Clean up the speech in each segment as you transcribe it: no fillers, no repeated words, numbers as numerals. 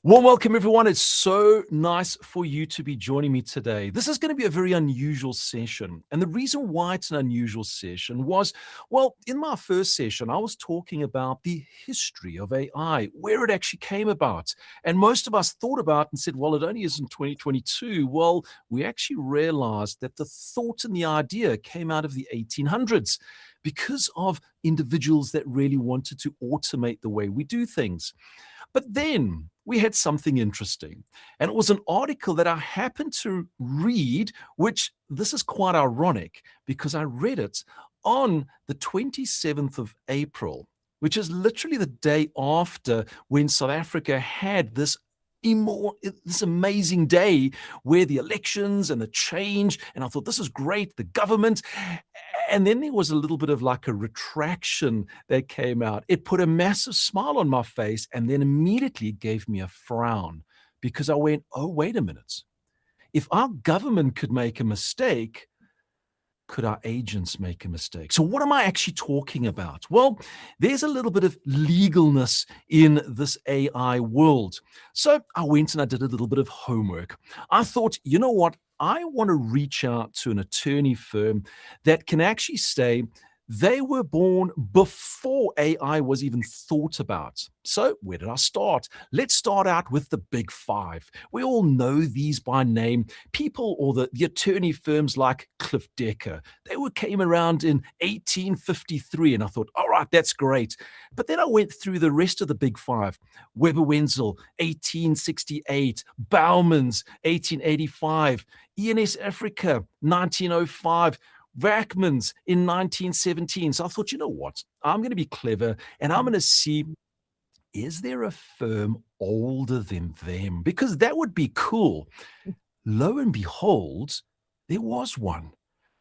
Well, welcome everyone. It's so nice for you to be joining me today. This is going to be a very unusual session. And the reason why it's an unusual session was, well, in my first session, I was talking about the history of AI, where it actually came about. And most of us thought about and said, well, it only is in 2022. Well, we actually realized that the thought and the idea came out of the 1800s because of individuals that really wanted to automate the way we do things. But then we had something interesting, and it was an article that I happened to read, which this is quite ironic because I read it on the 27th of April, which is literally the day after when South Africa had this amazing day where the elections and the change, and I thought this is great, the government. And then there was a little bit of like a retraction that came out. It put a massive smile on my face and then immediately gave me a frown because I went, oh, wait a minute. If our government could make a mistake, could our agents make a mistake? So what am I actually talking about? Well, there's a little bit of legalness in this AI world. So I went and I did a little bit of homework. I thought, you know what? I want to reach out to an attorney firm that can actually say they were born before AI was even thought about. So where did I start? Let's start out with the big five. We all know these by name. People or the attorney firms like Cliff Decker, came around in 1853. And I thought, all right, that's great. But then I went through the rest of the big five. Weber Wenzel, 1868. Bauman's, 1885. ENS Africa, 1905. Wackman's in 1917. So I thought, you know what? I'm going to be clever and I'm going to see, is there a firm older than them? Because that would be cool. Lo and behold, there was one.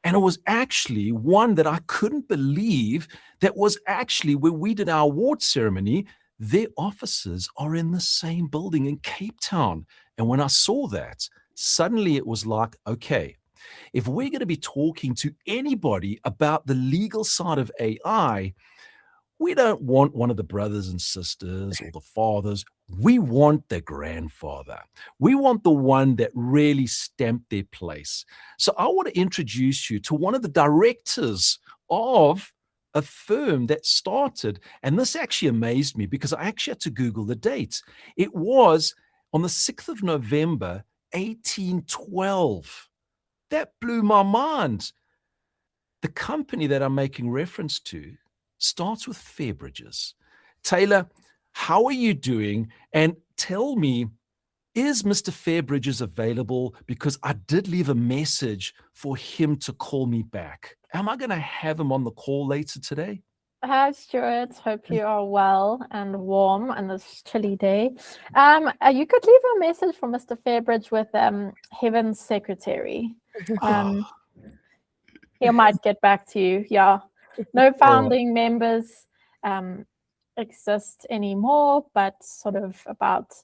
And it was actually one that I couldn't believe that was actually where we did our award ceremony. Their offices are in the same building in Cape Town. And when I saw that, suddenly it was like, okay, if we're going to be talking to anybody about the legal side of AI, we don't want one of the brothers and sisters or the fathers. We want the grandfather. We want the one that really stamped their place. So I want to introduce you to one of the directors of a firm that started, and this actually amazed me because I actually had to Google the dates. It was on the 6th of November, 1812. That blew my mind. The company that I'm making reference to starts with Fairbridges. Taylor, how are you doing? And tell me, is Mr. Fairbridges available? Because I did leave a message for him to call me back. Am I going to have him on the call later today? Hi, Stuart. Hope you are well and warm on this chilly day. You could leave a message for Mr. Fairbridge with Heaven's secretary. He might get back to you. Yeah, no founding members exist anymore, but sort of about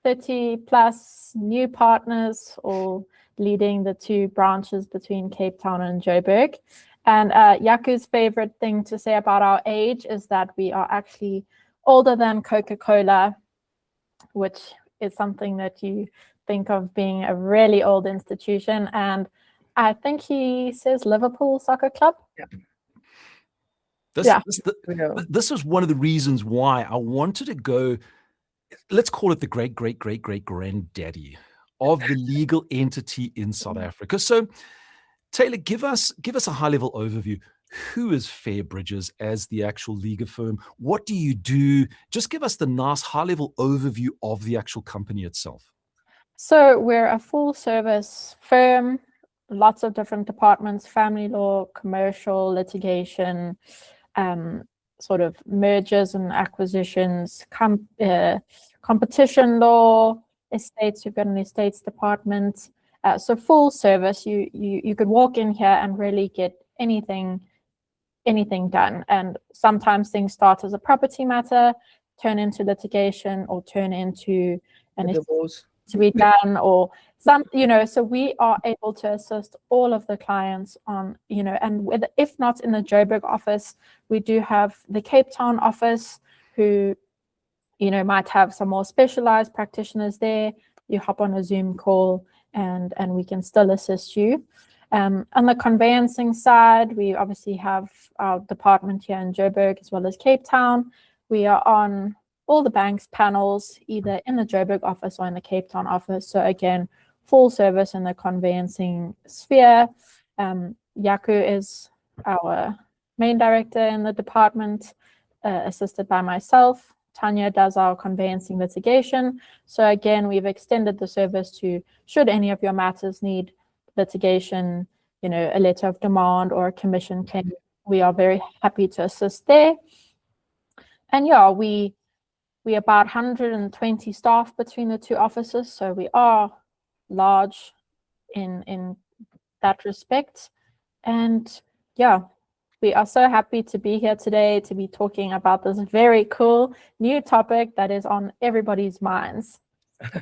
30 plus new partners, all leading the two branches between Cape Town and Joburg. And Yaku's favorite thing to say about our age is that we are actually older than Coca-Cola, which is something that you think of being a really old institution. And I think he says Liverpool Soccer Club. Yeah. This was one of the reasons why I wanted to go, let's call it the great-great-great-great-granddaddy of the legal entity in South Africa. So Taylor, give us a high-level overview. Who is Fairbridges as the actual legal firm? What do you do? Just give us the nice high-level overview of the actual company itself. So we're a full-service firm, lots of different departments: family law, commercial, litigation, sort of mergers and acquisitions, competition law, estates. We've got an estates department. So full service, you could walk in here and really get anything done. And sometimes things start as a property matter, turn into litigation, or turn into an divorce to be done, or some, so we are able to assist all of the clients on, and if not in the Joburg office, we do have the Cape Town office who might have some more specialized practitioners there. You hop on a Zoom call and we can still assist you. On the conveyancing side, we obviously have our department here in Joburg as well as Cape Town. We are on all the bank's panels, either in the Joburg office or in the Cape Town office. So again, full service in the conveyancing sphere. Yaku is our main director in the department, assisted by myself. Tanya does our conveyancing litigation. So again, we've extended the service to, should any of your matters need litigation, a letter of demand or a commission claim, we are very happy to assist there. And yeah, we about 120 staff between the two offices, so we are large in that respect. And yeah, we are so happy to be here today to be talking about this very cool new topic that is on everybody's minds.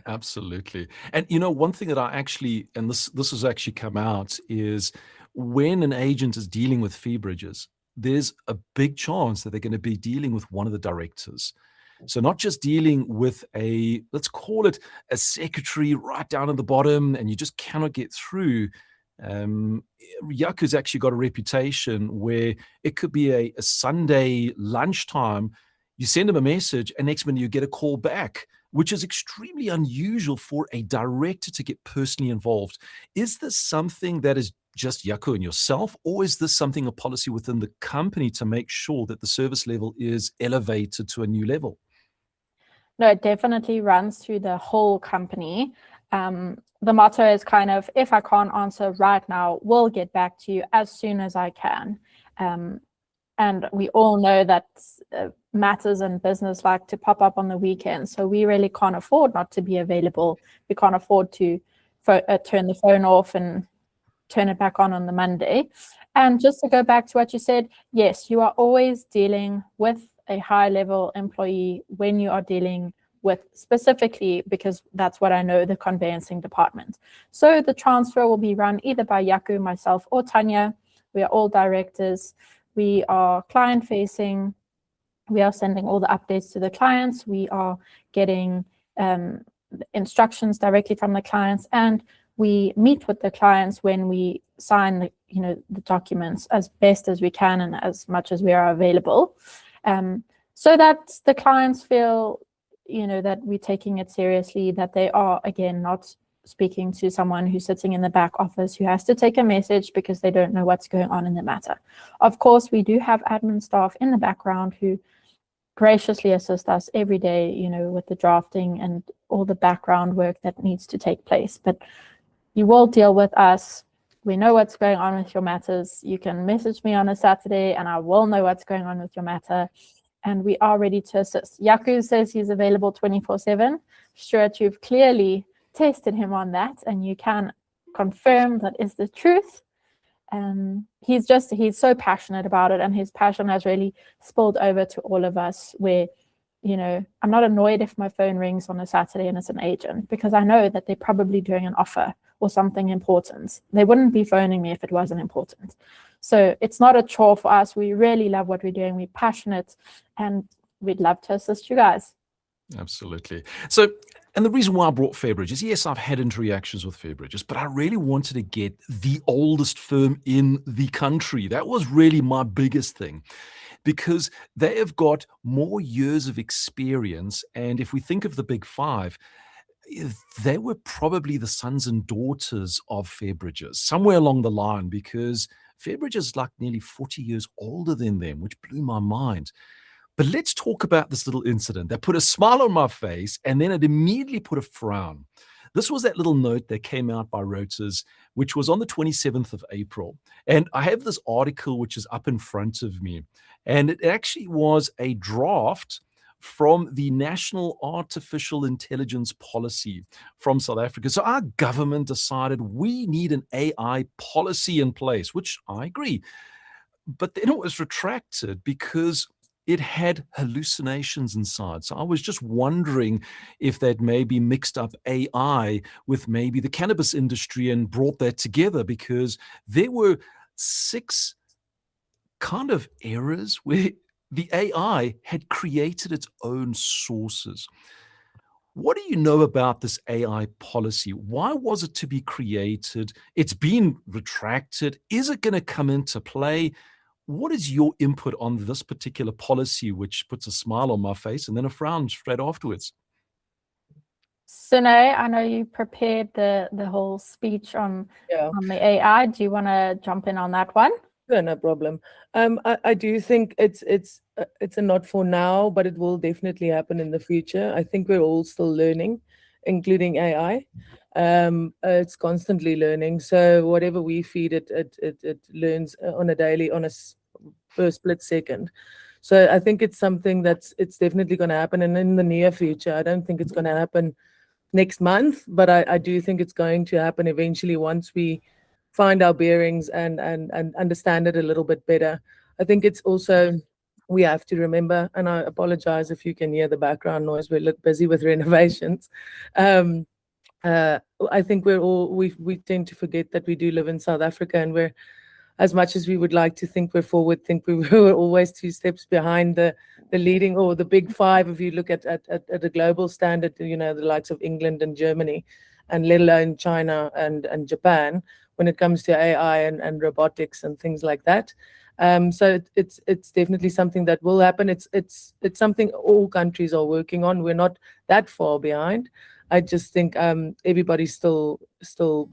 Absolutely. And one thing that I actually, and this has actually come out, is when an agent is dealing with Fairbridges, there's a big chance that they're going to be dealing with one of the directors. So not just dealing with let's call it a secretary right down at the bottom, and you just cannot get through. Yaku's actually got a reputation where it could be a Sunday lunchtime, you send him a message, and next minute you get a call back, which is extremely unusual for a director to get personally involved. Is this something that is just Yaku and yourself, or is this something, a policy within the company to make sure that the service level is elevated to a new level? No, it definitely runs through the whole company. The motto is kind of, if I can't answer right now, we'll get back to you as soon as I can. And we all know that matters in business like to pop up on the weekend. So we really can't afford not to be available. We can't afford to turn the phone off and turn it back on the Monday. And just to go back to what you said, yes, you are always dealing with a high-level employee when you are dealing with, specifically because that's what I know, the conveyancing department. So the transfer will be run either by Yaku, myself, or Tanya. We are all directors. We are client-facing. We are sending all the updates to the clients. We are getting instructions directly from the clients, and we meet with the clients when we sign the documents as best as we can and as much as we are available, so that the clients feel that we're taking it seriously, that they are, again, not speaking to someone who's sitting in the back office who has to take a message because they don't know what's going on in the matter. Of course, we do have admin staff in the background who graciously assist us every day, with the drafting and all the background work that needs to take place. But you will deal with us. We know what's going on with your matters. You can message me on a Saturday and I will know what's going on with your matter. And we are ready to assist. Yaku says he's available 24/7. Stuart, you've clearly tested him on that, and you can confirm that is the truth. He's so passionate about it, and his passion has really spilled over to all of us, where, I'm not annoyed if my phone rings on a Saturday and it's an agent, because I know that they're probably doing an offer or something important. They wouldn't be phoning me if it wasn't important. So it's not a chore for us. We really love what we're doing. We're passionate, and we'd love to assist you guys. Absolutely. So, and the reason why I brought Fairbridges, yes, I've had interactions with Fairbridges, but I really wanted to get the oldest firm in the country. That was really my biggest thing, because they have got more years of experience. And if we think of the big five, they were probably the sons and daughters of Fairbridges, somewhere along the line, because Fairbridges is like nearly 40 years older than them, which blew my mind. But let's talk about this little incident that put a smile on my face, and then it immediately put a frown. This was that little note that came out by Reuters, which was on the 27th of April. And I have this article which is up in front of me. And it actually was a draft from the National Artificial Intelligence Policy from South Africa. So our government decided we need an AI policy in place, which I agree. But then it was retracted because it had hallucinations inside. So I was just wondering if they'd maybe mixed up AI with maybe the cannabis industry and brought that together, because there were 6 kind of errors where the AI had created its own sources. What do you know about this AI policy? Why was it to be created? It's been retracted. Is it going to come into play? What is your input on this particular policy, which puts a smile on my face and then a frown straight afterwards? Sine, I know you prepared the whole speech on the AI. Do you want to jump in on that one? Yeah, no problem. I do think it's a not for now, but it will definitely happen in the future. I think we're all still learning, including AI. It's constantly learning. So whatever we feed it, it learns on a daily, per split second. So I think it's something it's definitely going to happen, and in the near future. I don't think it's going to happen next month, but I do think it's going to happen eventually once we find our bearings and understand it a little bit better. I think it's also, we have to remember, and I apologize if you can hear the background noise, we're busy with renovations. I think we tend to forget that we do live in South Africa, and we're, as much as we would like to think we're forward, think we were always 2 steps behind the leading, or the big five. If you look at a global standard, the likes of England and Germany, and let alone China and Japan, when it comes to AI and robotics and things like that. So it's definitely something that will happen. It's something all countries are working on. We're not that far behind. I just think everybody's still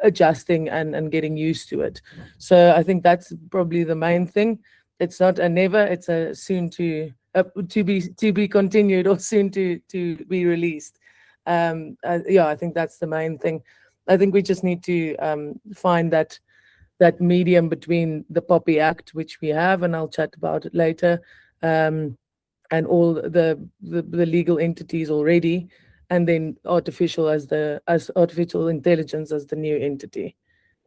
adjusting and getting used to it. So I think that's probably the main thing. It's not a never, it's a soon to be continued, or soon to be released. I think that's the main thing. I think we just need to find that medium between the POPI Act, which we have, and I'll chat about it later, and all the legal entities already, and then artificial intelligence as the new entity.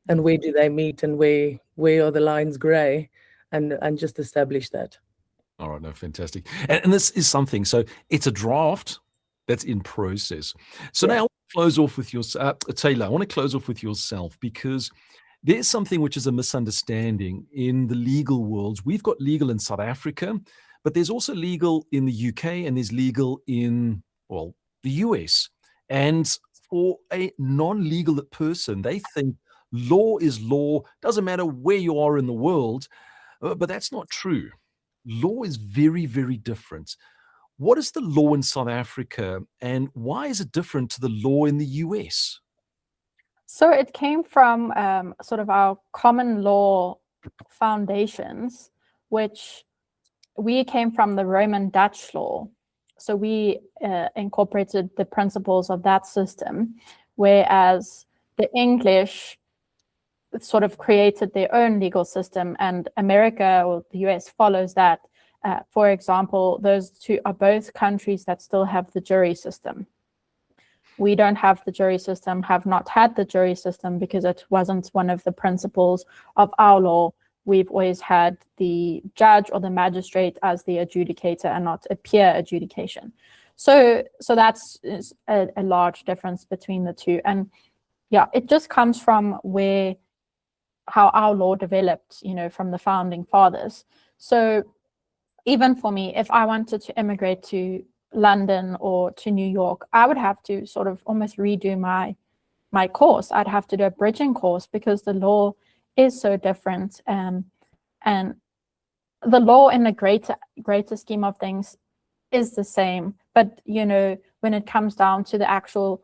And where do they meet, and where are the lines grey, and just establish that. All right, no, fantastic. And this is something, so it's a draft that's in process. So now I want to close off with Taylor, I want to close off with yourself, because there's something which is a misunderstanding in the legal worlds. We've got legal in South Africa, but there's also legal in the UK, and there's legal in, well, the US. And for a non-legal person, they think law is law, doesn't matter where you are in the world, but that's not true. Law is very, very different. What is the law in South Africa, and why is it different to the law in the US? So it came from sort of our common law foundations, which we came from the Roman Dutch law. So we incorporated the principles of that system, whereas the English sort of created their own legal system, and America, or the US, follows that. For example, those two are both countries that still have the jury system. We don't have the jury system, have not had the jury system, because it wasn't one of the principles of our law. We've always had the judge or the magistrate as the adjudicator, and not a peer adjudication. So that's a large difference between the two. And yeah, it just comes from how our law developed, from the founding fathers. So even for me, if I wanted to immigrate to London or to New York, I would have to sort of almost redo my course. I'd have to do a bridging course, because the law is so different. And the law in the greater scheme of things is the same. But, when it comes down to the actual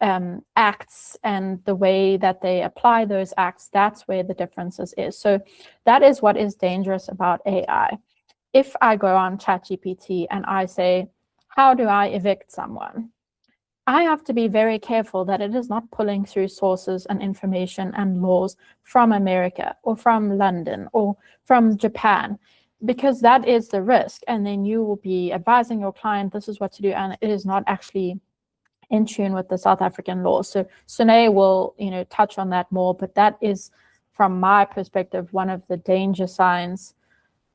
acts and the way that they apply those acts, that's where the differences is. So that is what is dangerous about AI. If I go on ChatGPT and I say, how do I evict someone? I have to be very careful that it is not pulling through sources and information and laws from America or from London or from Japan, because that is the risk. And then you will be advising your client, this is what to do, and it is not actually in tune with the South African law. So Sune will, touch on that more, but that is, from my perspective, one of the danger signs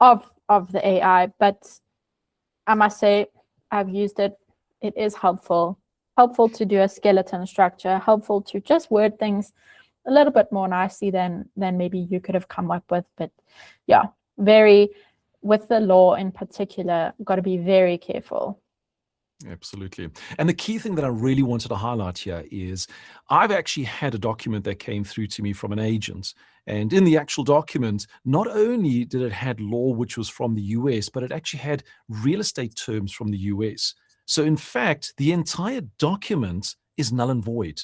of the AI. But I must say, I've used it. It is helpful to do a skeleton structure, helpful to just word things a little bit more nicely than maybe you could have come up with. But yeah, very, with the law in particular, got to be very careful. Absolutely. And the key thing that I really wanted to highlight here is I've actually had a document that came through to me from an agent. And in the actual document, not only did it had law which was from the US, but it actually had real estate terms from the US. So in fact, the entire document is null and void.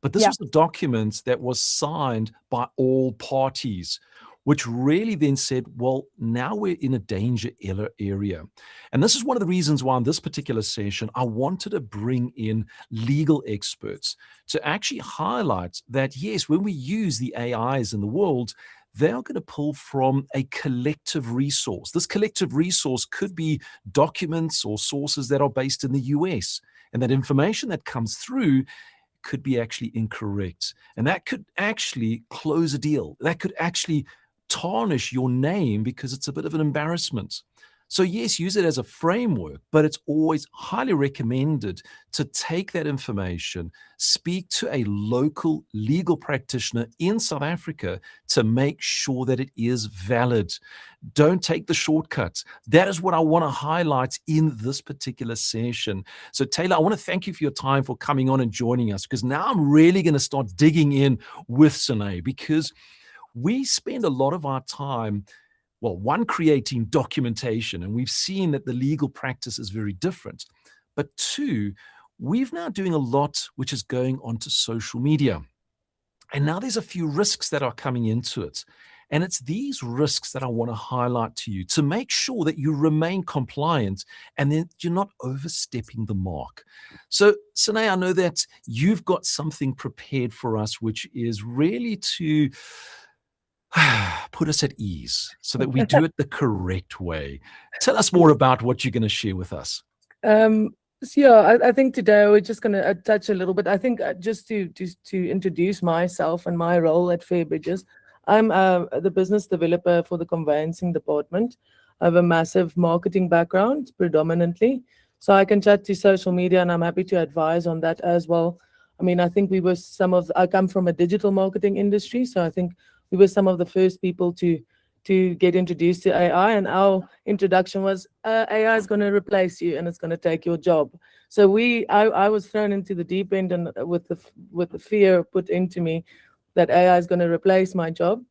But this was a document that was signed by all parties, which really then said, well, now we're in a danger area. And this is one of the reasons why in this particular session, I wanted to bring in legal experts to actually highlight that, yes, when we use the AIs in the world, they are going to pull from a collective resource. This collective resource could be documents or sources that are based in the US. And that information that comes through could be actually incorrect. And that could actually close a deal. That could actually tarnish your name because it's a bit of an embarrassment. So yes, use it as a framework, but it's always highly recommended to take that information, speak to a local legal practitioner in South Africa to make sure that it is valid. Don't take the shortcuts. That is what I want to highlight in this particular session. So Taylor, I want to thank you for your time, for coming on and joining us, because now I'm really going to start digging in with Sine, because we spend a lot of our time, well, one, creating documentation, and we've seen that the legal practice is very different. But two, we've now doing a lot which is going onto social media. And now there's a few risks that are coming into it. And it's these risks that I want to highlight to you to make sure that you remain compliant and then you're not overstepping the mark. So, Sine, I know that you've got something prepared for us, which is really to put us at ease so that we do it the correct way. Tell us more about what you're going to share with us. So yeah, I think today we're just going to touch a little bit. I think just to introduce myself and my role at Fairbridges, I'm the business developer for the conveyancing department. I have a massive marketing background predominantly, so I can chat to social media, and I'm happy to advise on that as well. I mean, I think we were I come from a digital marketing industry, so I think we were some of the first people to get introduced to AI, and our introduction was AI is going to replace you and it's going to take your job. So I was thrown into the deep end, and with the fear put into me that AI is going to replace my job.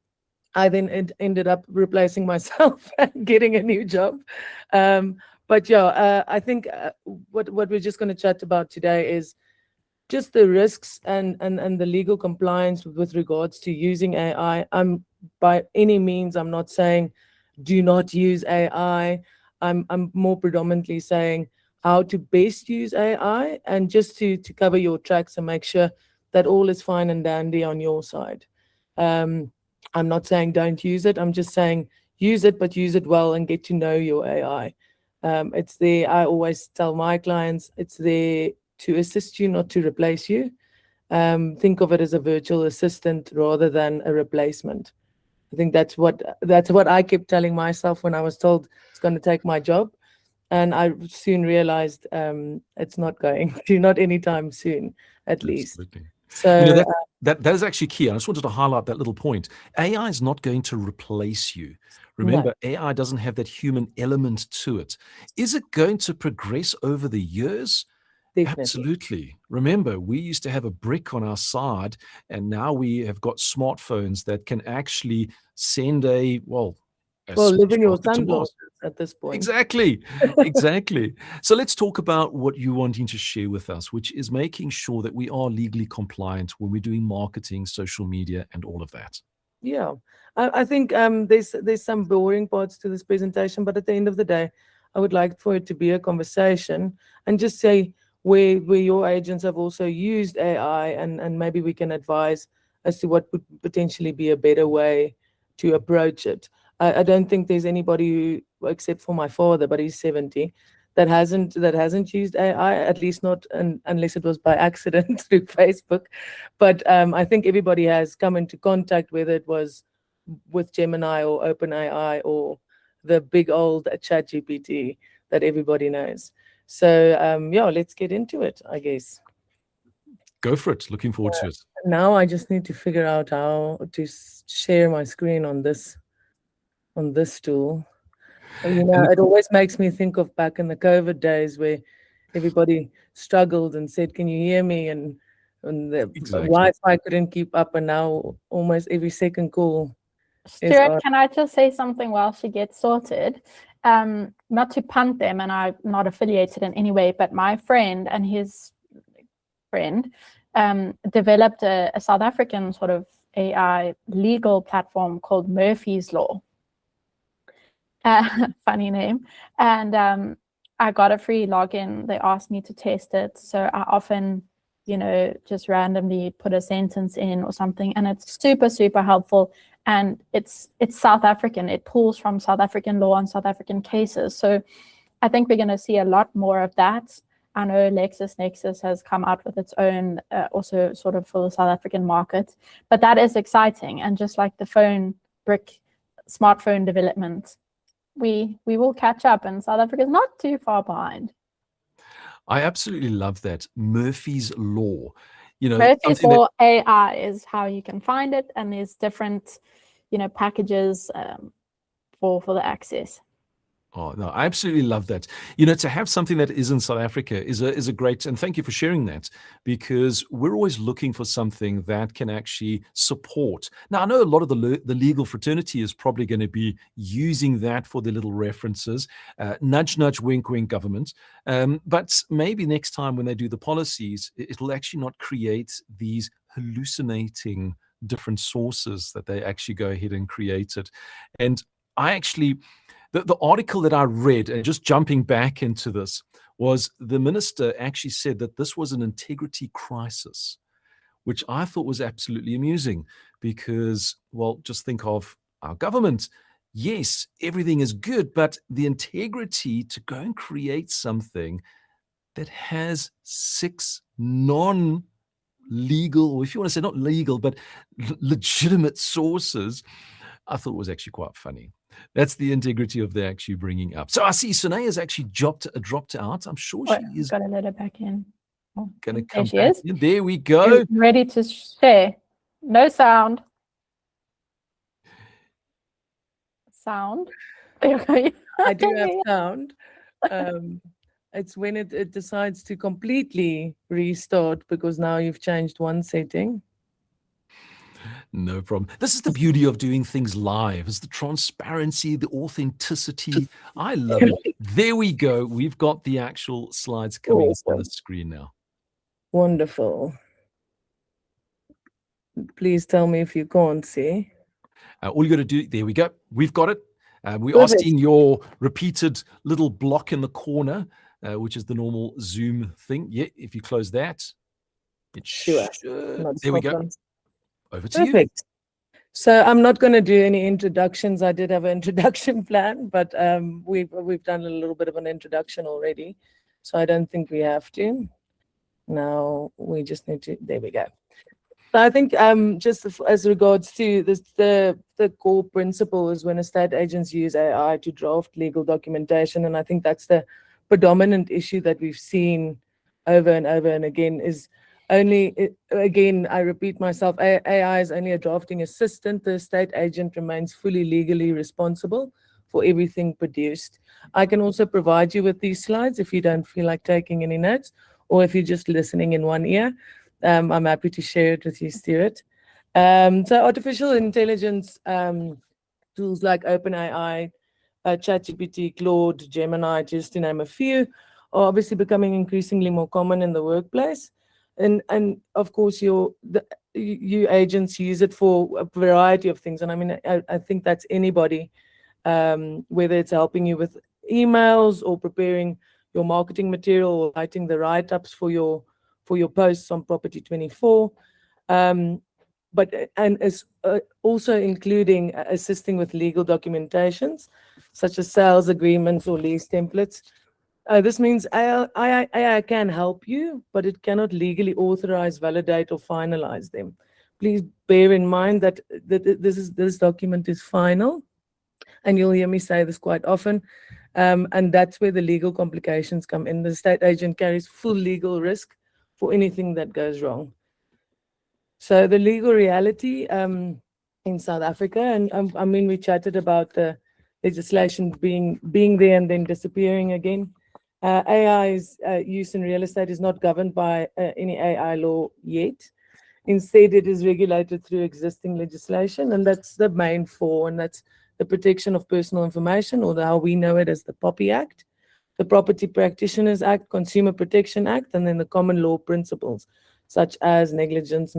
I then ended up replacing myself and getting a new job. But yeah, I think what we're just going to chat about today is just the risks and the legal compliance with regards to using AI. By any means, I'm not saying do not use AI. I'm more predominantly saying how to best use AI, and just to cover your tracks and make sure that all is fine and dandy on your side. I'm not saying don't use it. I'm just saying use it, but use it well and get to know your AI. It's there. I always tell my clients it's there to assist you, not to replace you. Think of it as a virtual assistant rather than a replacement. I think that's what I kept telling myself when I was told it's going to take my job, and I soon realized it's not going to, not anytime soon, at least. Absolutely. So that is actually key. I just wanted to highlight that little point. AI is not going to replace you. Remember, AI doesn't have that human element to it. Is it going to progress over the years? Definitely. Absolutely. Remember, we used to have a brick on our side, and now we have got smartphones that can actually send live in your sunglasses at this point. Exactly. So let's talk about what you're wanting to share with us, which is making sure that we are legally compliant when we're doing marketing, social media, and all of that. Yeah, I think there's some boring parts to this presentation, but at the end of the day, I would like for it to be a conversation and just say where your agents have also used AI, and maybe we can advise as to what would potentially be a better way to approach it. I don't think there's anybody who, except for my father, but he's 70, that hasn't used AI, at least not unless it was by accident through Facebook. But I think everybody has come into contact, whether it was with Gemini or OpenAI or the big old ChatGPT that everybody knows. So yeah, let's get into it, I guess. Go for it. Looking forward to it. Now I just need to figure out how to share my screen on this tool. You know, it always makes me think of back in the COVID days where everybody struggled and said, "Can you hear me?" And the Exactly. Wi-Fi couldn't keep up, and now almost every second call is Stuart, on. can I just say something while she gets sorted? Not to punt them, and I'm not affiliated in any way, but my friend and his friend developed a South African sort of AI legal platform called Murphy's Law. Funny name. And I got a free login. They asked me to test it. So I often, just randomly put a sentence in or something, and it's super, super helpful. And it's South African. It pulls from South African law and South African cases. So I think we're going to see a lot more of that. I know LexisNexis has come out with its own, also sort of for the South African market, but that is exciting. And just like the smartphone development, we will catch up, and South Africa is not too far behind. I absolutely love that. Murphy's Law. Murphy's Law AI is how you can find it, and there's different, packages for the access. Oh, no, I absolutely love that. To have something that is in South Africa is a great, and thank you for sharing that, because we're always looking for something that can actually support. Now, I know a lot of the legal fraternity is probably going to be using that for their little references, nudge, nudge, wink, wink, government. But maybe next time when they do the policies, it'll actually not create these hallucinating different sources that they actually go ahead and create it. And I actually... The article that I read, and just jumping back into this, was the minister actually said that this was an integrity crisis, which I thought was absolutely amusing because, well, just think of our government. Yes, everything is good, but the integrity to go and create something that has 6 non-legal, or if you want to say not legal, but legitimate sources, I thought it was actually quite funny. That's the integrity of the actually bringing up. So I see Sunay has actually dropped out. I'm sure she is got to let her back in. going to come she back is. in. There we go. Ready to share. No sound. Sound. I do have sound. It's when it decides to completely restart because now you've changed one setting. No problem. This is the beauty of doing things live. It's the transparency, the authenticity. I love it. There we go. We've got the actual slides coming up on the screen now. Wonderful. Please tell me if you can't see. All you got to do, there we go. We've got it. We are seeing your repeated little block in the corner, which is the normal Zoom thing. Yeah, if you close that, it should. There we go. Over to you. So I'm not going to do any introductions. I did have an introduction plan, but we've done a little bit of an introduction already, so I don't think we have to. Now we just need to. There we go. So I think just as regards to this, the core principle is when estate agents use AI to draft legal documentation, and I think that's the predominant issue that we've seen over and over and again is again, I repeat myself, AI is only a drafting assistant. The estate agent remains fully legally responsible for everything produced. I can also provide you with these slides if you don't feel like taking any notes, or if you're just listening in one ear. I'm happy to share it with you, Stuart. So artificial intelligence tools like OpenAI, ChatGPT, Claude, Gemini, just to name a few, are obviously becoming increasingly more common in the workplace. And of course, you agents use it for a variety of things. And I mean, I think that's anybody, whether it's helping you with emails or preparing your marketing material or writing the write-ups for your posts on Property 24, but is also including assisting with legal documentations, such as sales agreements or lease templates. This means AI can help you, but it cannot legally authorize, validate, or finalize them. Please bear in mind that this document is final, and you'll hear me say this quite often, and that's where the legal complications come in. The estate agent carries full legal risk for anything that goes wrong. So the legal reality in South Africa, and I mean, we chatted about the legislation being there and then disappearing again. AI's use in real estate is not governed by any AI law yet. Instead, it is regulated through existing legislation, and that's the main four, and that's the Protection of Personal Information, or how we know it as the POPI Act, the Property Practitioners Act, Consumer Protection Act, and then the common law principles, such as negligence,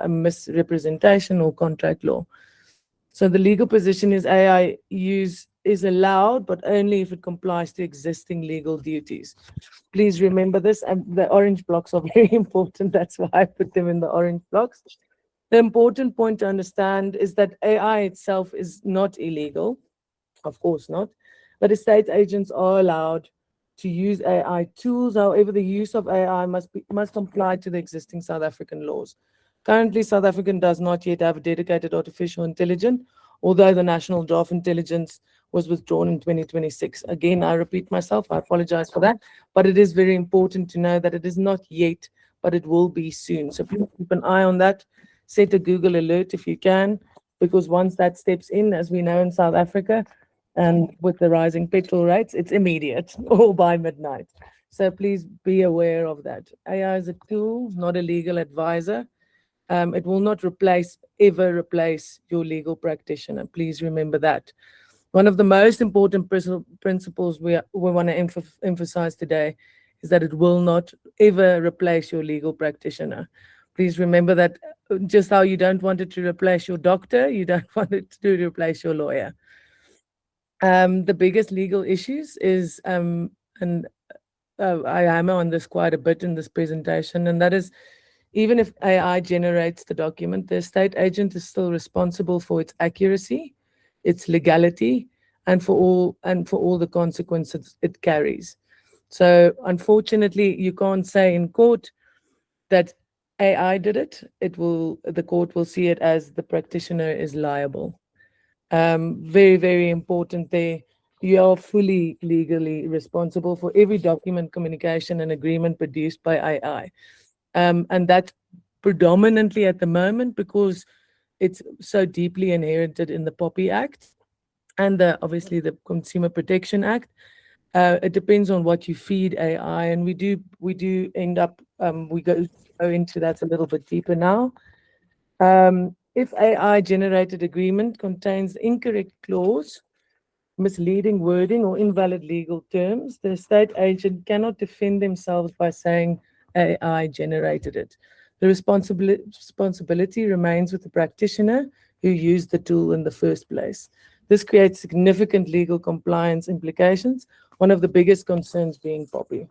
misrepresentation, or contract law. So the legal position is AI use is allowed, but only if it complies to existing legal duties. Please remember this, and the orange blocks are very important. That's why I put them in the orange blocks. The important point to understand is that AI itself is not illegal, of course not, but estate agents are allowed to use AI tools. However, the use of AI must comply to the existing South African laws. Currently, South Africa does not yet have a dedicated artificial intelligence, although the National Draft Intelligence was withdrawn in 2026. Again, I repeat myself, I apologize for that, but it is very important to know that it is not yet, but it will be soon. So please keep an eye on that. Set a Google alert if you can, because once that steps in, as we know in South Africa, and with the rising petrol rates, it's immediate or by midnight. So please be aware of that. AI is a tool, not a legal advisor. It will not ever replace your legal practitioner. Please remember that. One of the most important principles we want to emphasize today is that it will not ever replace your legal practitioner. Please remember that just how you don't want it to replace your doctor, you don't want it to replace your lawyer. The biggest legal issues is, and I hammer on this quite a bit in this presentation, and that is, even if AI generates the document, the estate agent is still responsible for its accuracy, its legality, and for all the consequences it carries. So unfortunately, you can't say in court that AI did it. The court will see it as the practitioner is liable. Very, very important there. You are fully legally responsible for every document, communication, and agreement produced by AI. And that predominantly at the moment, because it's so deeply inherited in the POPI Act and obviously the Consumer Protection Act. It depends on what you feed AI, and we do end up we go into that a little bit deeper now. If AI generated agreement contains incorrect clause, misleading wording, or invalid legal terms, the estate agent cannot defend themselves by saying AI generated it. The responsibility remains with the practitioner who used the tool in the first place. This creates significant legal compliance implications, one of the biggest concerns being POPI.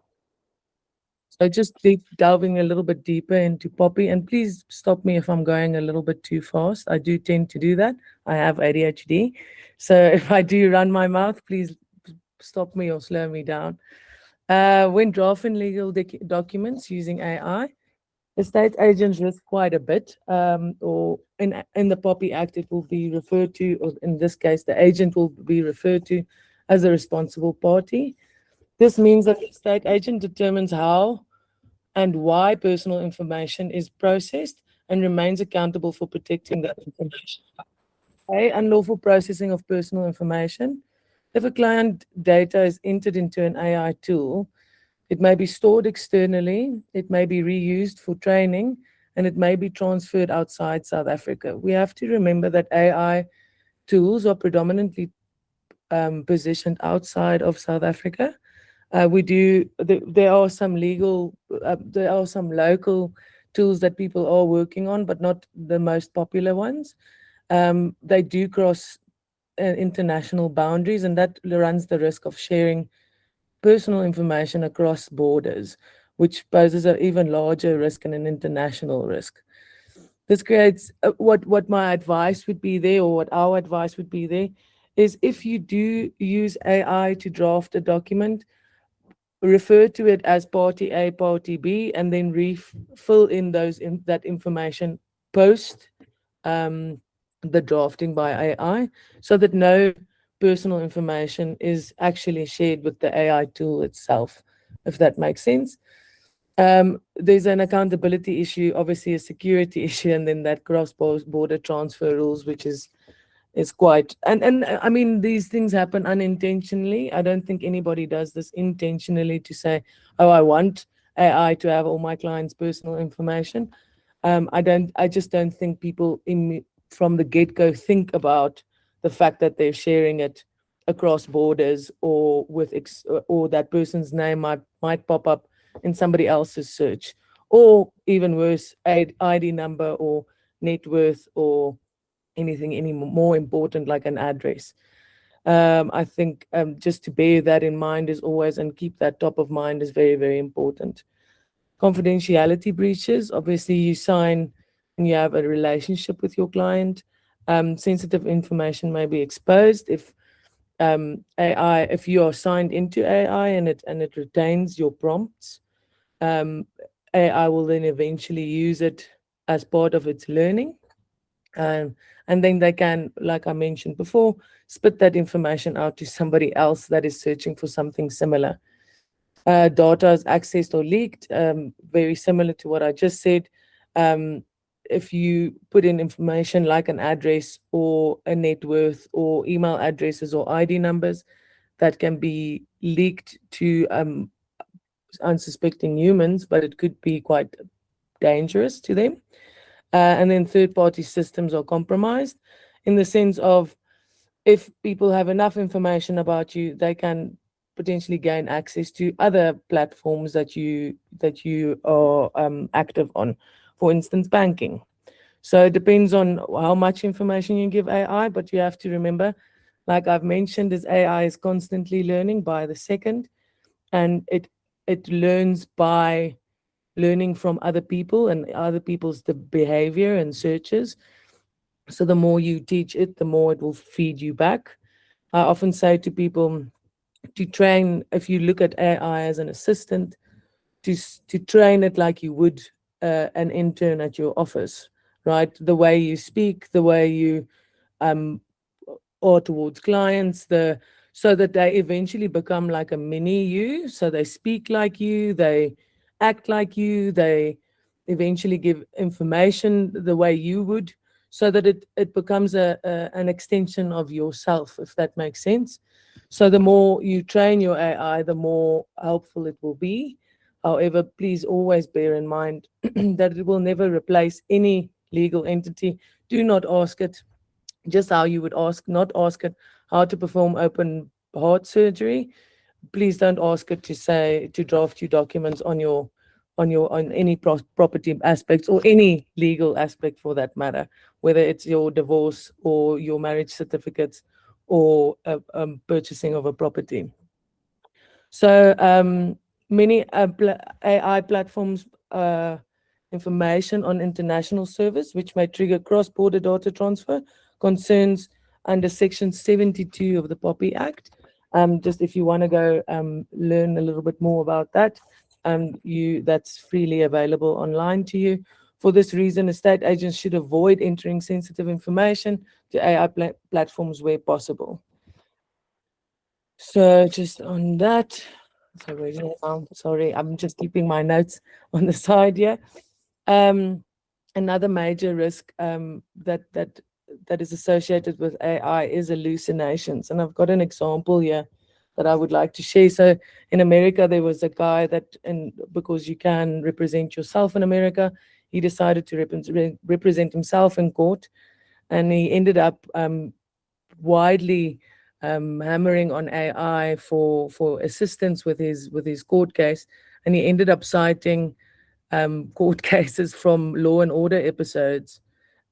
So just delving a little bit deeper into POPI, and please stop me if I'm going a little bit too fast. I do tend to do that. I have ADHD. So if I do run my mouth, please stop me or slow me down. When drafting legal documents using AI, estate agents risk quite a bit, or in the POPI Act, it will be referred to, or in this case, the agent will be referred to as a responsible party. This means that the estate agent determines how and why personal information is processed and remains accountable for protecting that information. Unlawful processing of personal information. If a client data is entered into an AI tool, it may be stored externally, it may be reused for training, and it may be transferred outside South Africa. We have to remember that AI tools are predominantly positioned outside of South Africa. There are some local tools that people are working on, but not the most popular ones. They do cross international boundaries, and that runs the risk of sharing personal information across borders, which poses an even larger risk and an international risk. This creates what my advice would be there, or what our advice would be there, is if you do use AI to draft a document, refer to it as party A, party B, and then fill in that information post the drafting by AI, so that no personal information is actually shared with the AI tool itself, if that makes sense. There's an accountability issue, obviously a security issue, and then that cross-border transfer rules, which is is quite, and I mean, these things happen unintentionally. I don't think anybody does this intentionally to say, oh, I want AI to have all my clients' personal information. I just don't think people from the get-go think about the fact that they're sharing it across borders, or with or that person's name might pop up in somebody else's search, or even worse, ID number or net worth, or anything any more important like an address. I think just to bear that in mind is always, and keep that top of mind, is very, very important. Confidentiality breaches, obviously you sign and you have a relationship with your client. Sensitive information may be exposed if if you are signed into AI and it retains your prompts. AI will then eventually use it as part of its learning. And then they can, like I mentioned before, spit that information out to somebody else that is searching for something similar. Data is accessed or leaked, very similar to what I just said. If you put in information like an address or a net worth or email addresses or ID numbers, that can be leaked to unsuspecting humans, but it could be quite dangerous to them. And then third-party systems are compromised, in the sense of, if people have enough information about you, they can potentially gain access to other platforms that you are active on, for instance, banking. So it depends on how much information you give AI, but you have to remember, like I've mentioned, is AI is constantly learning by the second, and it learns by learning from other people and other people's behavior and searches. So the more you teach it, the more it will feed you back. I often say to people to train, if you look at AI as an assistant, to train it like you would an intern at your office, right? The way you speak, the way you are towards clients, so that they eventually become like a mini you. So they speak like you, they act like you, they eventually give information the way you would, so that it becomes an extension of yourself, if that makes sense. So the more you train your AI, the more helpful it will be. However, please always bear in mind that it will never replace any legal entity. Do not ask it, just how you would not ask it how to perform open heart surgery. Please don't ask it to draft you documents on any property aspects, or any legal aspect for that matter, whether it's your divorce or your marriage certificates, or purchasing of a property. So many AI platforms information on international service, which may trigger cross-border data transfer concerns under Section 72 of the POPI Act. Just if you want to go learn a little bit more about that, that's freely available online to you. For this reason, estate agents should avoid entering sensitive information to AI platforms where possible. So just on that, sorry, I'm just keeping my notes on the side here. Another major risk that is associated with AI is hallucinations. And I've got an example here that I would like to share. So in America, there was a guy that, and because you can represent yourself in America, he decided to represent himself in court, and he ended up widely hammering on AI for assistance with his court case, and he ended up citing court cases from Law and Order episodes,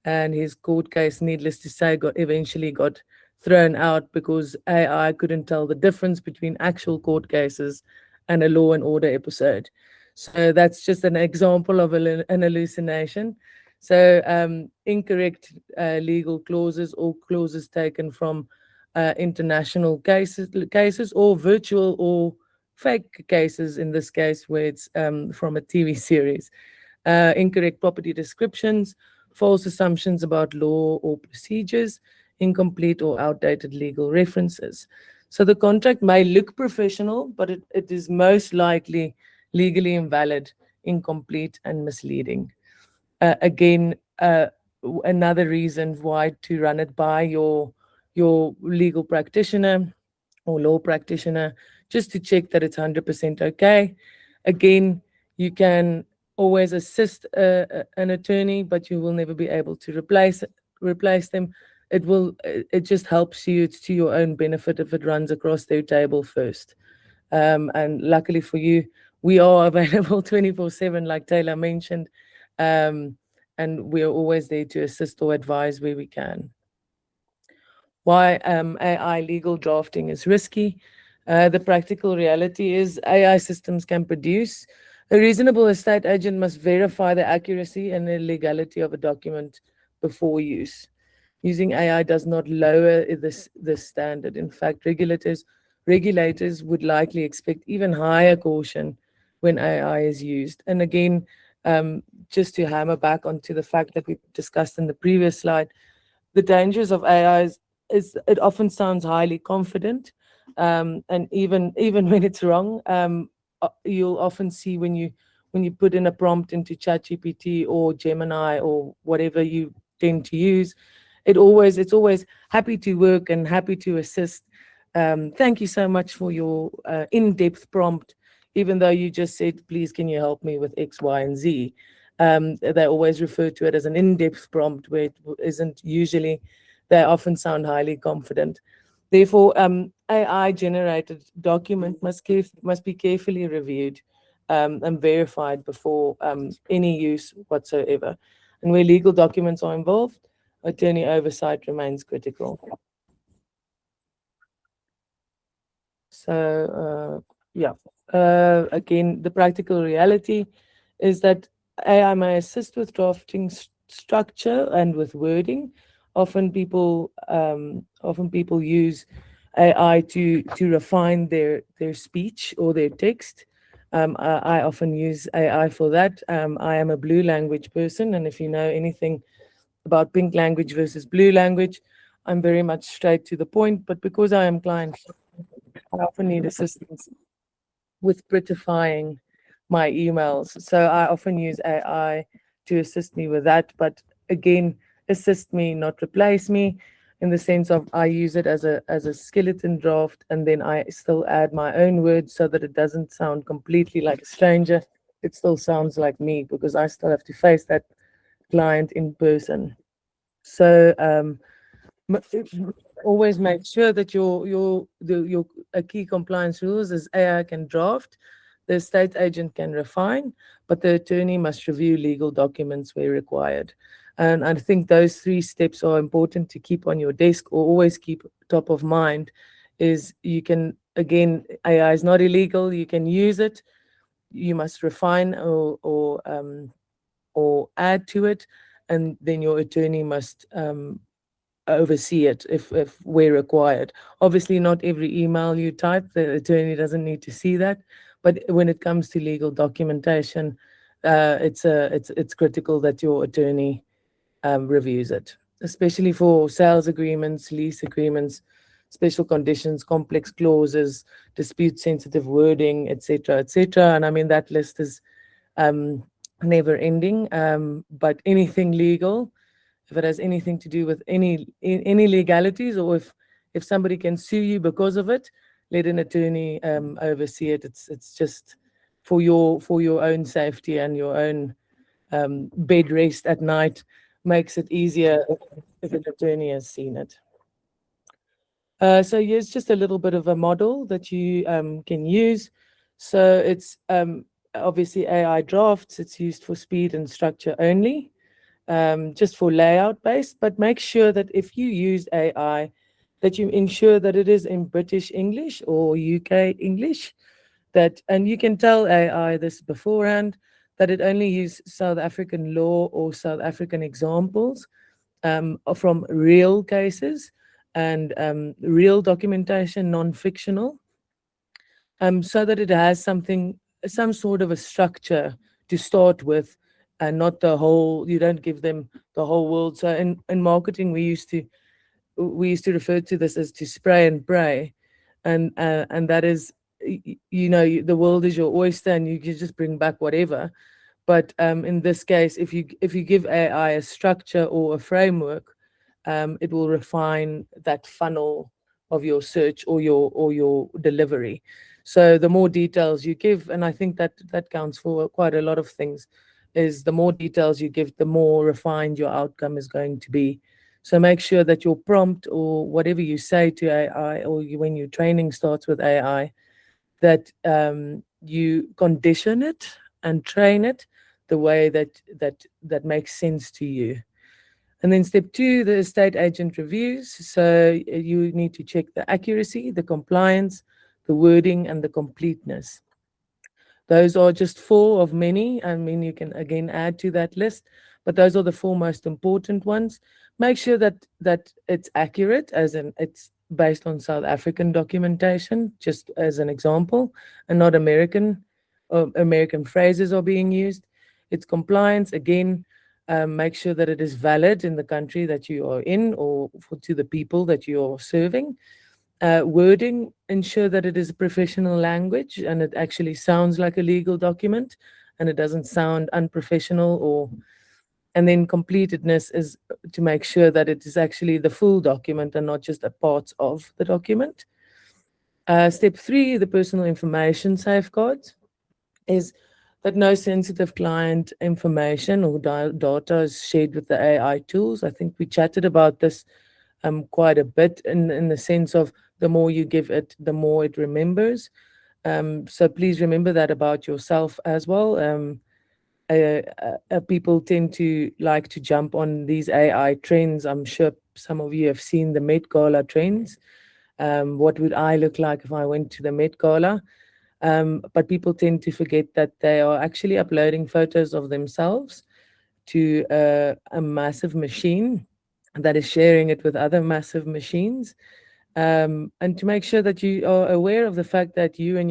and his court case, needless to say, eventually got thrown out because AI couldn't tell the difference between actual court cases and a Law and Order episode. So that's just an example of an hallucination. So incorrect legal clauses, or clauses taken from international cases, or virtual or fake cases, in this case where it's from a TV series. Incorrect property descriptions, false assumptions about law or procedures, incomplete or outdated legal references. So the contract may look professional, but it is most likely legally invalid, incomplete, and misleading. Again, another reason why to run it by your legal practitioner or law practitioner, just to check that it's 100% okay. Again, you can always assist an attorney, but you will never be able to replace them. It just helps you. It's to your own benefit if it runs across their table first. And luckily for you, we are available 24/7, like Taylor mentioned, and we are always there to assist or advise where we can. Why AI legal drafting is risky. The practical reality is AI systems can produce. A reasonable estate agent must verify the accuracy and the legality of a document before use. Using AI does not lower this standard. In fact, regulators would likely expect even higher caution when AI is used. And again, just to hammer back onto the fact that we discussed in the previous slide, the dangers of AI is it often sounds highly confident, and even when it's wrong, you'll often see when you put in a prompt into ChatGPT or Gemini or whatever you tend to use, it's always happy to work and happy to assist. Thank you so much for your in-depth prompt, even though you just said, please, can you help me with X, Y, and Z? They always refer to it as an in-depth prompt, where it isn't usually. They often sound highly confident. Therefore, AI-generated document must be carefully reviewed and verified before any use whatsoever. And where legal documents are involved, attorney oversight remains critical. So, again, the practical reality is that AI may assist with drafting structure and with wording. Often people use AI to refine their speech or their text. I often use AI for that. I am a blue language person, and if you know anything about pink language versus blue language, I'm very much straight to the point. But because I am client, I often need assistance with prettifying my emails. So I often use AI to assist me with that. But again, assist me, not replace me, in the sense of I use it as a skeleton draft, and then I still add my own words so that it doesn't sound completely like a stranger. It still sounds like me, because I still have to face that client in person. So always make sure that your key compliance rules is AI can draft, the estate agent can refine, but the attorney must review legal documents where required. And I think those 3 steps are important to keep on your desk, or always keep top of mind. Is you can, again, AI is not illegal. You can use it. You must refine or add to it, and then your attorney must oversee it if where required. Obviously, not every email you type, the attorney doesn't need to see that. But when it comes to legal documentation, it's critical that your attorney reviews it, especially for sales agreements, lease agreements, special conditions, complex clauses, dispute-sensitive wording, etc., etc. And I mean, that list is never ending. But anything legal, if it has anything to do with any legalities, or if somebody can sue you because of it, let an attorney oversee it. It's just for your own safety and your own bed rest at night. Makes it easier if an attorney has seen it. So here's just a little bit of a model that you can use. So it's obviously AI drafts. It's used for speed and structure only, just for layout based. But make sure that if you use AI, that you ensure that it is in British English or UK English. And you can tell AI this beforehand, that it only use South African law or South African examples from real cases and real documentation, non-fictional, so that it has some sort of a structure to start with, and not the whole. You don't give them the whole world. So in marketing, we used to refer to this as to spray and pray, and that is, the world is your oyster, and you can just bring back whatever. But in this case, if you give AI a structure or a framework, it will refine that funnel of your search or your delivery. So the more details you give, and I think that counts for quite a lot of things, is the more details you give, the more refined your outcome is going to be. So make sure that your prompt or whatever you say to AI, or when your training starts with AI, that you condition it and train it the way that makes sense to you. And then step 2, the estate agent reviews. So you need to check the accuracy, the compliance, the wording, and the completeness. Those are just 4 of many. I mean, you can again add to that list, but those are the 4 most important ones. Make sure that it's accurate, as in it's based on South African documentation, just as an example, and not American phrases are being used. It's compliance, again, make sure that it is valid in the country that you are in, or to the people that you are serving. Wording, ensure that it is a professional language and it actually sounds like a legal document and it doesn't sound unprofessional. And then completedness is to make sure that it is actually the full document and not just a part of the document. Step 3, the personal information safeguards, is that no sensitive client information or data is shared with the AI tools. I think we chatted about this quite a bit in the sense of the more you give it, the more it remembers. So please remember that about yourself as well. People tend to like to jump on these AI trends. I'm sure some of you have seen the Met Gala trends. What would I look like if I went to the Met Gala? But people tend to forget that they are actually uploading photos of themselves to a massive machine that is sharing it with other massive machines. And to make sure that you are aware of the fact that you and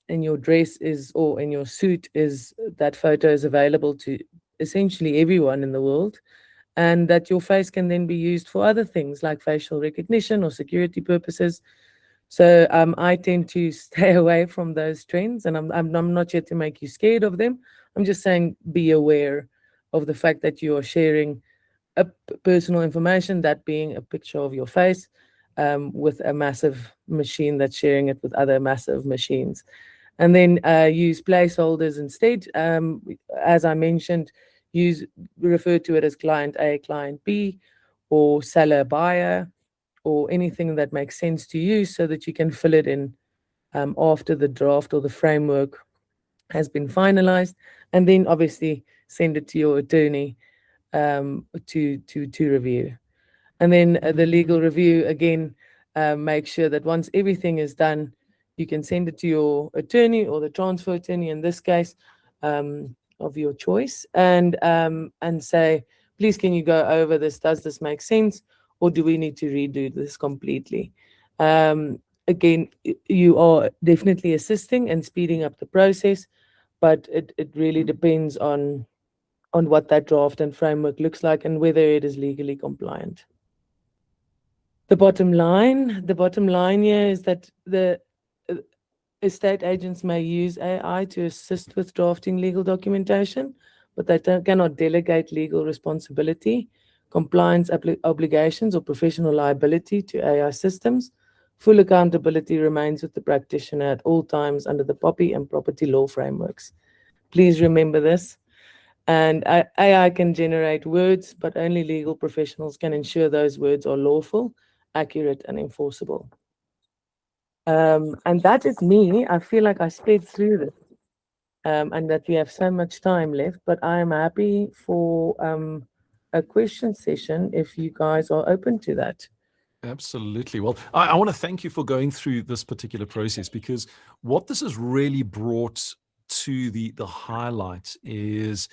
your dress is, or in your suit is, that photo is available to essentially everyone in the world, and that your face can then be used for other things like facial recognition or security purposes. So I tend to stay away from those trends, and I'm not here to make you scared of them. I'm just saying be aware of the fact that you are sharing personal information, that being a picture of your face, with a massive machine that's sharing it with other massive machines. And then use placeholders instead. As I mentioned, refer to it as client A, client B, or seller, buyer, or anything that makes sense to you, so that you can fill it in after the draft or the framework has been finalized. And then obviously send it to your attorney to review. And then the legal review, again, make sure that once everything is done, you can send it to your attorney or the transfer attorney in this case, of your choice, and say, please, can you go over this? Does this make sense? Or do we need to redo this completely? Again, you are definitely assisting and speeding up the process, but it really depends on what that draft and framework looks like and whether it is legally compliant. The bottom line here is that the estate agents may use AI to assist with drafting legal documentation, but they cannot delegate legal responsibility, compliance obligations, or professional liability to AI systems. Full accountability remains with the practitioner at all times under the POPI and property law frameworks. Please remember this. And AI can generate words, but only legal professionals can ensure those words are lawful, accurate, and enforceable. And that is me. I feel like I sped through this, and that we have so much time left, but I am happy for a question session if you guys are open to that. Absolutely. Well, I want to thank you for going through this particular process, because what this has really brought to the highlight is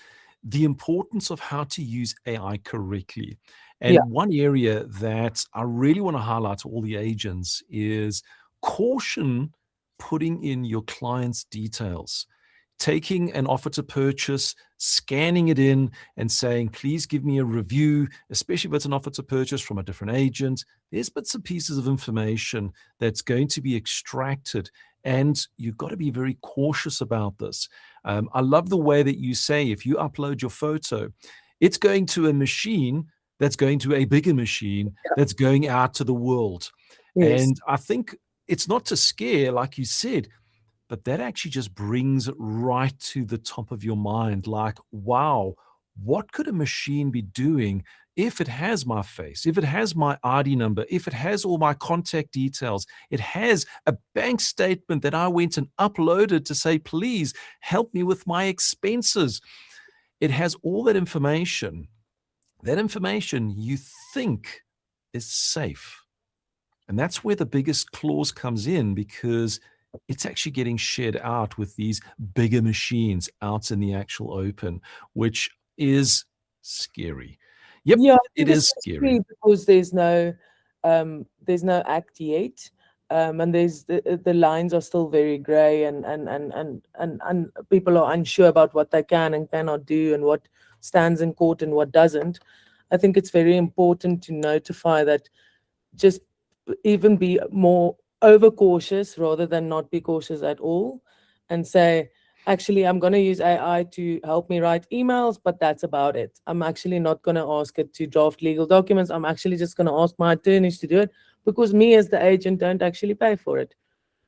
the importance of how to use AI correctly. And one area that I really want to highlight to all the agents is caution putting in your client's details. Taking an offer to purchase, scanning it in and saying, please give me a review, especially if it's an offer to purchase from a different agent. There's bits and pieces of information that's going to be extracted. And you've got to be very cautious about this. I love the way that you say if you upload your photo, it's going to a machine that's going to a bigger machine that's going out to the world. Yes. And I think it's not to scare, like you said, but that actually just brings it right to the top of your mind. Like, wow, what could a machine be doing if it has my face, if it has my ID number, if it has all my contact details, it has a bank statement that I went and uploaded to say, please help me with my expenses. It has all that information. That information you think is safe. And that's where the biggest clause comes in, because it's actually getting shared out with these bigger machines out in the actual open, which is scary. Yep, Yeah, I it think is especially scary. because there's no act yet, and the lines are still very grey, and people are unsure about what they can and cannot do, and what stands in court and what doesn't. I think it's very important to notify that, just even be more overcautious rather than not be cautious at all, and say, actually, I'm going to use AI to help me write emails, but that's about it. I'm actually not going to ask it to draft legal documents. I'm actually just going to ask my attorneys to do it, because me as the agent don't actually pay for it.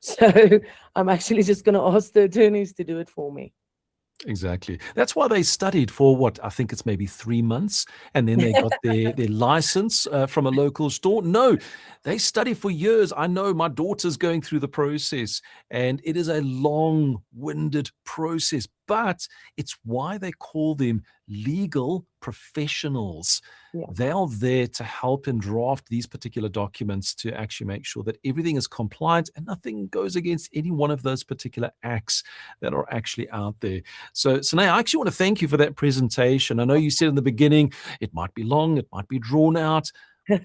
So I'm actually just going to ask the attorneys to do it for me. Exactly. That's why they studied for what, I think it's maybe 3 months, and then they got their license from a local store. No, they study for years. I know my daughter's going through the process, and it is a long-winded process, but it's why they call them legal professionals. Yeah. They are there to help and draft these particular documents to actually make sure that everything is compliant and nothing goes against any one of those particular acts that are actually out there. So, Sine, I actually want to thank you for that presentation. I know you said in the beginning it might be long, it might be drawn out,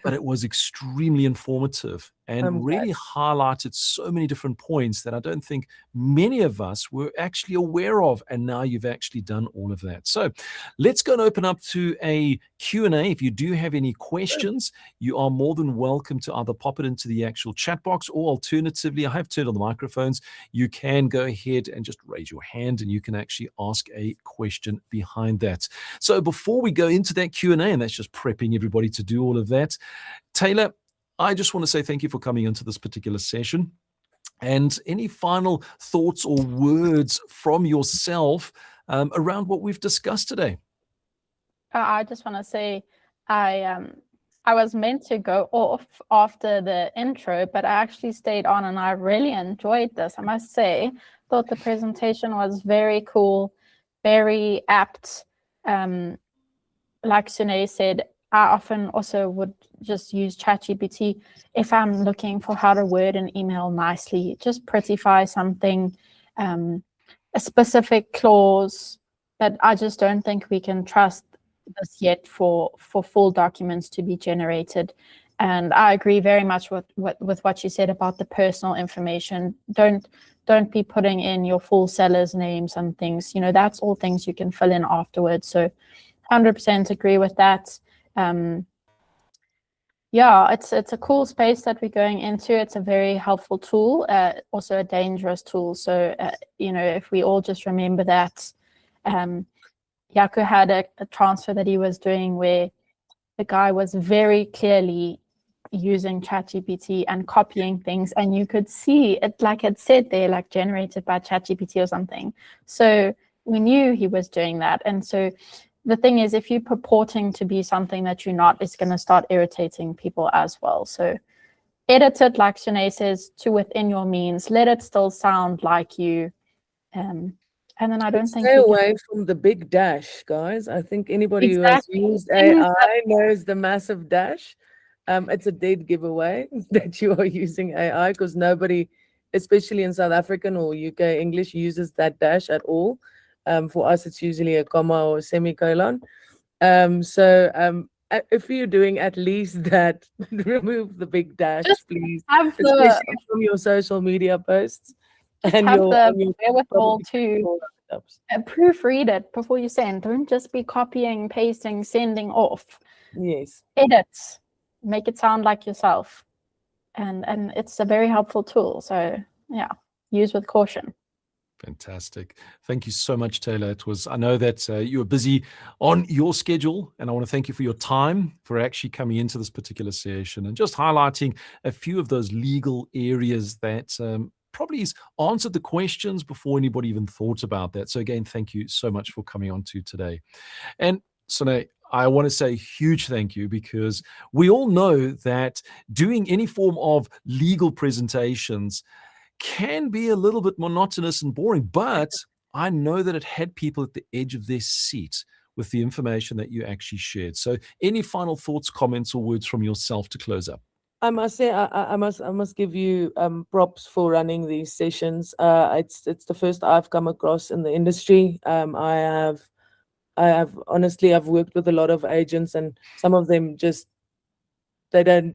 but it was extremely informative and I'm glad. really highlighted so many different points that I don't think many of us were actually aware of. And now you've actually done all of that. So let's go and open up to a Q&A. If you do have any questions, you are more than welcome to either pop it into the actual chat box, or alternatively, I have turned on the microphones. You can go ahead and just raise your hand and you can actually ask a question behind that. So before we go into that Q&A, and that's just prepping everybody to do all of that, Taylor, I just want to say thank you for coming into this particular session. And any final thoughts or words from yourself around what we've discussed today? I just want to say I was meant to go off after the intro, but I actually stayed on and I really enjoyed this. I must say, thought the presentation was very cool, very apt. Like Sune said, I often also would just use ChatGPT if I'm looking for how to word an email nicely, just prettify something, a specific clause, but I just don't think we can trust this yet for full documents to be generated. And I agree very much with what you said about the personal information. Don't be putting in your full seller's names and things. You know, that's all things you can fill in afterwards. So 100% agree with that. Yeah, it's a cool space that we're going into. It's a very helpful tool, also a dangerous tool. So, you know, if we all just remember that, Jaco had a transfer that he was doing where the guy was very clearly using ChatGPT and copying things, and you could see it, like it said there, like generated by ChatGPT or something. So we knew he was doing that. And so the thing is, if you're purporting to be something that you're not, it's going to start irritating people as well. So edit it, like Sune says, to within your means. Let it still sound like you. And then I don't think Stay away from the big dash, guys. I think anybody who has used AI knows the massive dash. It's a dead giveaway that you are using AI, because nobody, especially in South African or UK English, uses that dash at all. For us, it's usually a comma or a semicolon. If you're doing at least that, remove the big dash, just please, especially from your social media posts. And have the wherewithal to proofread it before you send. Don't just be copying, pasting, sending off. Yes. Edit, make it sound like yourself, and it's a very helpful tool. So yeah. use with caution. Fantastic. Thank you so much, Taylor. I know that you were busy on your schedule, and I want to thank you for your time, for actually coming into this particular session and just highlighting a few of those legal areas that probably has answered the questions before anybody even thought about that. So again, thank you so much for coming on to today. And Sine, I want to say a huge thank you, because we all know that doing any form of legal presentations can be a little bit monotonous and boring, but I know that it had people at the edge of their seat with the information that you actually shared. So any final thoughts, comments, or words from yourself to close up? I must say, I must give you props for running these sessions. It's the first I've come across in the industry. I have honestly, I've worked with a lot of agents, and some of them just, they're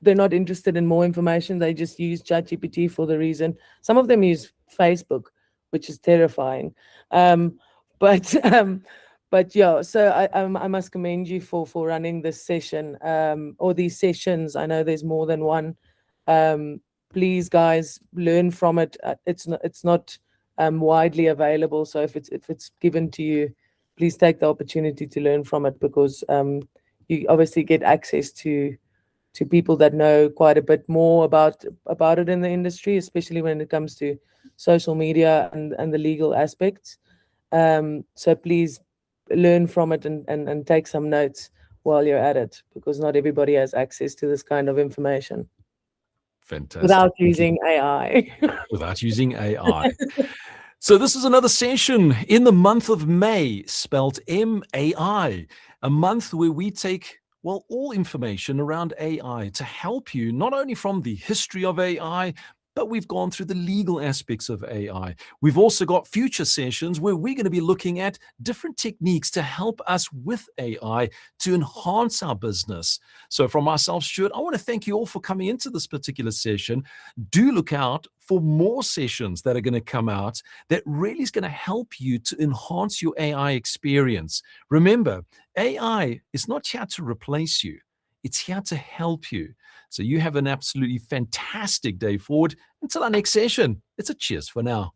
not interested in more information. They just use ChatGPT for the reason. Some of them use Facebook, which is terrifying. But yeah, so I must commend you for running this session, or these sessions. I know there's more than one. Please, guys, learn from it. It's not widely available. So if it's given to you, please take the opportunity to learn from it, because you obviously get access to people that know quite a bit more about it in the industry, especially when it comes to social media and the legal aspects. So please learn from it and take some notes while you're at it, because not everybody has access to this kind of information. Fantastic. Without using AI. Without using AI. So this is another session in the month of May, spelled MAI, a month where we take, well, all information around AI to help you, not only from the history of AI, but we've gone through the legal aspects of AI. We've also got future sessions where we're going to be looking at different techniques to help us with AI to enhance our business. So from myself, Stuart, I want to thank you all for coming into this particular session. Do look out for more sessions that are going to come out that really is going to help you to enhance your AI experience. Remember, AI is not here to replace you. It's here to help you. So you have an absolutely fantastic day forward. Until our next session, it's a cheers for now.